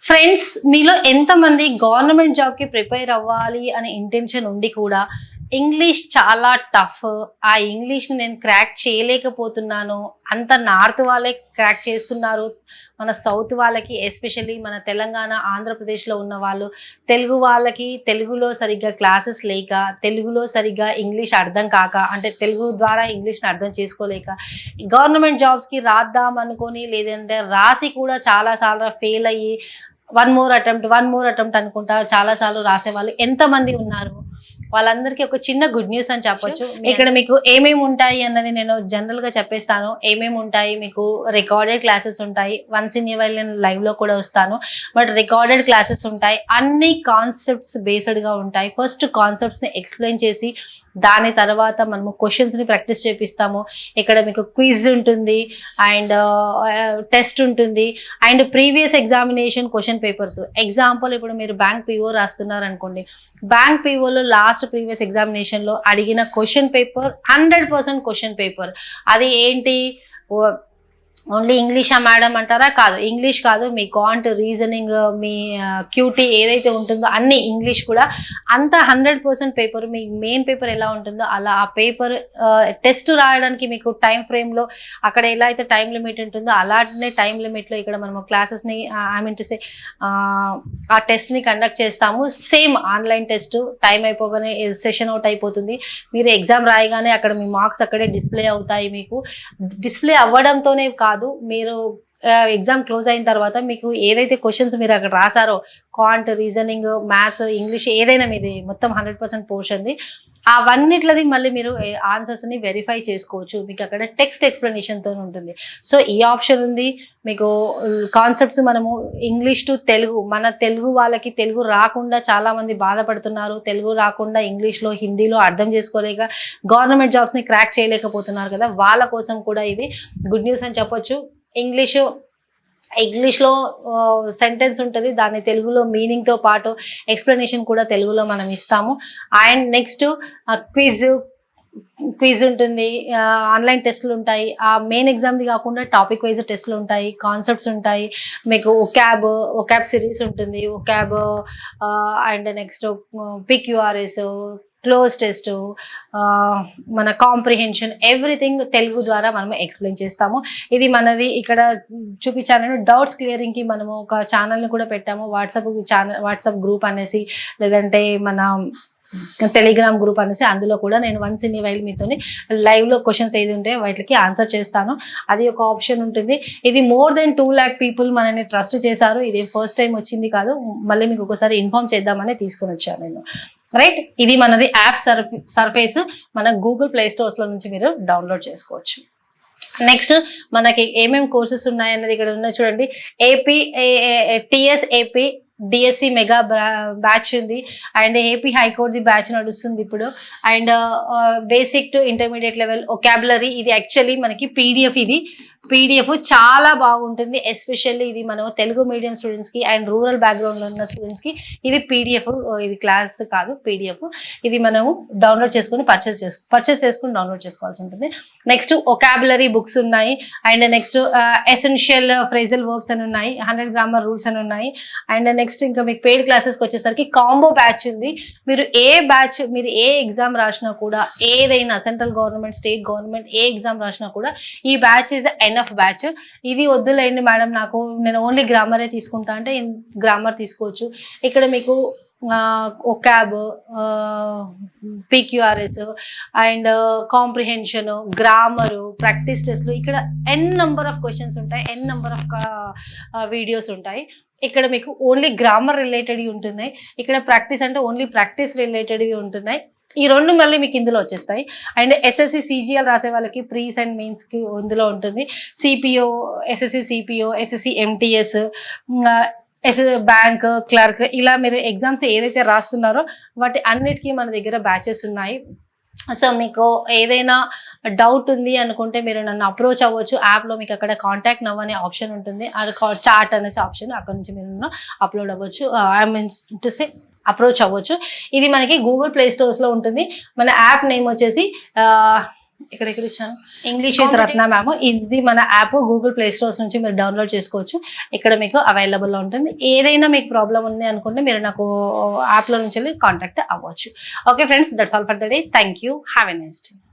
Friends, మీలో ఎంతమంది government జాబ్‌కి ప్రిపేర్ అవ్వాలి అనే ఇంటెన్షన్ ఉండి కూడా ఇంగ్లీష్ చాలా టఫ్. ఆ ఇంగ్లీష్‌ని నేను క్రాక్ చేయలేకపోతున్నాను. అంత నార్త్ వాళ్ళే క్రాక్ చేస్తున్నారు. మన సౌత్ వాళ్ళకి ఎస్పెషల్లీ మన తెలంగాణ, ఆంధ్రప్రదేశ్‌లో ఉన్న వాళ్ళు తెలుగు వాళ్ళకి తెలుగులో సరిగ్గా క్లాసెస్ లేక, తెలుగులో సరిగ్గా ఇంగ్లీష్ అర్థం కాక, అంటే తెలుగు ద్వారా ఇంగ్లీష్‌ని అర్థం చేసుకోలేక, గవర్నమెంట్ జాబ్స్‌కి రాద్దాం అనుకోని లేదంటే రాసి కూడా చాలా సార్లు ఫెయిల్ అయ్యి వన్ మోర్ అటెంప్ట్ అనుకుంటా చాలా సార్లు రాసేవాళ్ళు ఎంతమంది ఉన్నారు? వాళ్ళందరికీ ఒక చిన్న గుడ్ న్యూస్ అని చెప్పొచ్చు. ఇక్కడ మీకు ఏమేమి ఉంటాయి అన్నది నేను జనరల్ గా చెప్పేస్తాను. ఏమేమి ఉంటాయి, మీకు రికార్డెడ్ క్లాసెస్ ఉంటాయి. వన్స్ ఇన్ ఏ వైల్ నేను లైవ్ లో కూడా వస్తాను, బట్ రికార్డెడ్ క్లాసెస్ ఉంటాయి. అన్ని కాన్సెప్ట్స్ బేస్డ్ గా ఉంటాయి. ఫస్ట్ కాన్సెప్ట్స్ ని ఎక్స్ప్లెయిన్ చేసి దాని తర్వాత మనము క్వశ్చన్స్ ని ప్రాక్టీస్ చేపిస్తాము. ఇక్కడ మీకు క్విజ్ ఉంటుంది అండ్ టెస్ట్ ఉంటుంది and previous examination question papers. Example, ఇప్పుడు మీరు బ్యాంక్ పీఓ రాస్తున్నారు అనుకోండి, బ్యాంక్ పీఓలో లాస్ట్ ప్రీవియస్ ఎగ్జామినేషన్ లో అడిగిన క్వశ్చన్ పేపర్ 100% క్వశ్చన్ పేపర్. అది ఏంటి, ఓన్లీ ఇంగ్లీషా మేడం అంటారా? కాదు, ఇంగ్లీష్ కాదు, మీ కాంట్, రీజనింగ్, మీ క్యూటీ ఏదైతే ఉంటుందో అన్ని ఇంగ్లీష్ కూడా. అంత 100% పేపర్, మీ మెయిన్ పేపర్ ఎలా ఉంటుందో అలా ఆ పేపర్ టెస్ట్ రాయడానికి మీకు టైం ఫ్రేమ్లో అక్కడ ఎలా అయితే టైం లిమిట్ ఉంటుందో అలాంటి టైం లిమిట్లో ఇక్కడ మనము క్లాసెస్ని ఐ మీన్ టు సే ఆ టెస్ట్ని కండక్ట్ చేస్తాము. సేమ్ ఆన్లైన్ టెస్ట్, టైం అయిపోగానే సెషన్ అవుట్ అయిపోతుంది. మీరు ఎగ్జామ్ రాయగానే అక్కడ మీ మార్క్స్ అక్కడే డిస్ప్లే అవుతాయి. మీకు డిస్ప్లే అవ్వడంతోనే కాదు, మీరు ఎగ్జామ్ క్లోజ్ అయిన తర్వాత మీకు ఏదైతే క్వశ్చన్స్ మీరు అక్కడ రాసారో, కాంట్, రీజనింగ్, మ్యాథ్స్, ఇంగ్లీష్ ఏదైనా మీది మొత్తం 100% పోర్షన్ది, అవన్నిట్లది మళ్ళీ మీరు ఆన్సర్స్ని వెరిఫై చేసుకోవచ్చు. మీకు అక్కడ టెక్స్ట్ ఎక్స్ప్లెనేషన్తో ఉంటుంది. సో ఈ ఆప్షన్ ఉంది మీకు. కాన్సెప్ట్స్ మనము ఇంగ్లీష్ టు తెలుగు, మన తెలుగు వాళ్ళకి తెలుగు రాకుండా చాలామంది బాధపడుతున్నారు. తెలుగు రాకుండా ఇంగ్లీష్లో, హిందీలో అర్థం చేసుకోలేక గవర్నమెంట్ జాబ్స్ని క్రాక్ చేయలేకపోతున్నారు కదా, వాళ్ళ కోసం కూడా ఇది గుడ్ న్యూస్ అని చెప్పొచ్చు. ఇంగ్లీష్లో సెంటెన్స్ ఉంటుంది, దాన్ని తెలుగులో మీనింగ్తో పాటు ఎక్స్ప్లెనేషన్ కూడా తెలుగులో మనం ఇస్తాము. అండ్ నెక్స్ట్ క్విజ్ ఉంటుంది, ఆన్లైన్ టెస్టులు ఉంటాయి. ఆ మెయిన్ ఎగ్జామ్ది కాకుండా టాపిక్ వైజ్ టెస్టులు ఉంటాయి, కాన్సెప్ట్స్ ఉంటాయి. మీకు ఒకాబ్ సిరీస్ ఉంటుంది, vocab and next PQRS, cloze test, మన కాంప్రిహెన్షన్, ఎవ్రీథింగ్ తెలుగు ద్వారా మనము ఎక్స్ప్లెయిన్ చేస్తాము. ఇది మనది ఇక్కడ చూపించాను. డౌట్స్ క్లియరింగ్కి మనము ఒక ఛానల్ని కూడా పెట్టాము, వాట్సాప్ గ్రూప్ అనేసి, లేదంటే మన టెలిగ్రామ్ గ్రూప్ అనేసి. అందులో కూడా నేను వన్స్ ఇన్ ఏ వైల్ మీతోని లైవ్లో క్వశ్చన్స్ ఏది ఉంటే వాటికి ఆన్సర్ చేస్తాను. అది ఒక ఆప్షన్ ఉంటుంది. ఇది more than 2 lakh పీపుల్ మనని ట్రస్ట్ చేశారు. ఇది ఫస్ట్ టైం వచ్చింది కాదు, మళ్ళీ మీకు ఒకసారి ఇన్ఫార్మ్ చేద్దామని తీసుకొని వచ్చాను నేను. రైట్, ఇది మనది యాప్ సర్ఫేస్. మన గూగుల్ ప్లే స్టోర్స్లో నుంచి మీరు డౌన్లోడ్ చేసుకోవచ్చు. నెక్స్ట్ మనకి ఏమేమి కోర్సెస్ ఉన్నాయన్నది ఇక్కడ ఉన్నాయి చూడండి. TSAP డిఎస్సి మెగా బ్యాచ్ ఉంది అండ్ ఏపీ హైకోర్టుది బ్యాచ్ నడుస్తుంది ఇప్పుడు. And basic to intermediate level vocabulary, ఇది యాక్చువల్లీ మనకి పీడిఎఫ్ చాలా బాగుంటుంది. ఎస్పెషల్లీ ఇది మనం తెలుగు మీడియం స్టూడెంట్స్కి అండ్ రూరల్ బ్యాక్గ్రౌండ్లో ఉన్న స్టూడెంట్స్కి ఇది పీడిఎఫ్, ఇది క్లాస్ కాదు, పీడిఎఫ్. ఇది మనము డౌన్లోడ్ చేసుకుని పర్చేస్ చేసుకుని డౌన్లోడ్ చేసుకోవాల్సి ఉంటుంది. నెక్స్ట్ ఒకాబులరీ బుక్స్ ఉన్నాయి and next essential phrasal verbs అని ఉన్నాయి, 100 గ్రామర్ రూల్స్ అని ఉన్నాయి. అండ్ నెక్స్ట్ ఇంకా మీకు పెయిడ్ క్లాసెస్కి వచ్చేసరికి కాంబో బ్యాచ్ ఉంది. మీరు ఏ ఎగ్జామ్ రాసినా కూడా, ఏదైనా సెంట్రల్ గవర్నమెంట్, స్టేట్ గవర్నమెంట్ ఏ ఎగ్జామ్ రాసినా కూడా ఈ బ్యాచ్ ఈజ్ ఎనఫ్ బ్యాచ్. ఇది వద్దులేండి మేడం, నేను ఓన్లీ గ్రామరే తీసుకుంటా అంటే గ్రామర్ తీసుకోవచ్చు. ఇక్కడ మీకు vocab, PQRS and comprehension, grammar, practice టెస్ట్లు, ఇక్కడ నెంబర్ ఆఫ్ క్వశ్చన్స్ ఉంటాయి, నెంబర్ ఆఫ్ వీడియోస్ ఉంటాయి. ఇక్కడ మీకు ఓన్లీ గ్రామర్ రిలేటెడ్వి ఉంటున్నాయి. ఇక్కడ ప్రాక్టీస్ అంటే ఓన్లీ ప్రాక్టీస్ రిలేటెడ్వి ఉంటున్నాయి. ఈ రెండు మళ్ళీ మీకు ఇందులో వచ్చేస్తాయి. అండ్ ఎస్ఎస్సి సిజిఎల్ రాసే వాళ్ళకి ప్రీస్ అండ్ మెయిన్స్కి ఇందులో ఉంటుంది. CPO, SSC CPO, SSC MTS, bank clerk, ఇలా మీరు ఎగ్జామ్స్ ఏదైతే రాస్తున్నారో వాటి అన్నిటికీ మన దగ్గర బ్యాచెస్ ఉన్నాయి. సో మీకు ఏదైనా డౌట్ ఉంది అనుకుంటే మీరు నన్ను అప్రోచ్ అవ్వచ్చు. యాప్లో మీకు అక్కడ కాంటాక్ట్ నవ్ అనే ఆప్షన్ ఉంటుంది, అది చాట్ అనేసి ఆప్షన్, అక్కడ నుంచి మీరు అప్లోడ్ అవ్వచ్చు, I means to say approach అవ్వచ్చు. ఇది మనకి గూగుల్ ప్లే స్టోర్స్లో ఉంటుంది. మన యాప్ నేమ్ వచ్చేసి ఇక్కడ ఇచ్చాను, ఇంగ్లీష్ విత్ రత్న మ్యామ్. ఇది మన యాప్ గూగుల్ ప్లే స్టోర్స్ నుంచి మీరు డౌన్లోడ్ చేసుకోవచ్చు. ఇక్కడ మీకు అవైలబుల్లో ఉంటుంది. ఏదైనా మీకు ప్రాబ్లం ఉంది అనుకుంటే మీరు నాకు యాప్లో నుంచి వెళ్ళి కాంటాక్ట్ అవ్వచ్చు. Okay friends, that's all for the day. Thank you. Have a nice day.